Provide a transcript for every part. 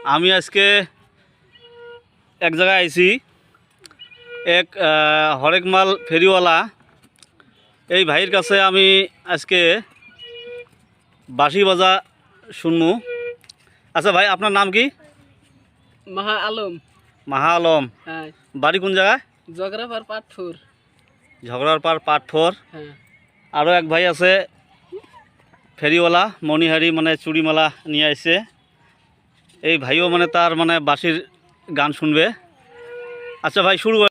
আমি আজকে এক জায়গায় আইছি। এক হরেক মাল ফেরিওয়ালা এই ভাইয়ের কাছে আমি আজকে বাঁশি বাজা শুনবো। আচ্ছা ভাই, আপনার নাম কি? মাহা আলম। মাহা আলম। হ্যাঁ। বাড়ি কোন জায়গায়? ঝগড়াপাড় পাটফুর। ঝগড়ার পাটফোর। হ্যাঁ। আরও এক ভাই আছে ফেরিওয়ালা, মণিহারি মানে চুড়িমালা নিয়ে আসছে। এই ভাইও মানে তার মানে বাঁশির গান শুনবে। আচ্ছা ভাই, শুরু করে।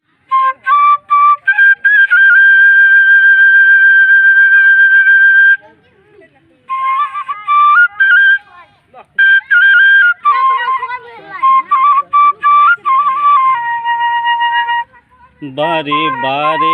বারে বারে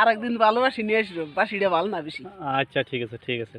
আর একদিন ভালোবাসি নিয়ে আসবো, বাসিটা ভালো না বেশি। আচ্ছা, ঠিক আছে ঠিক আছে।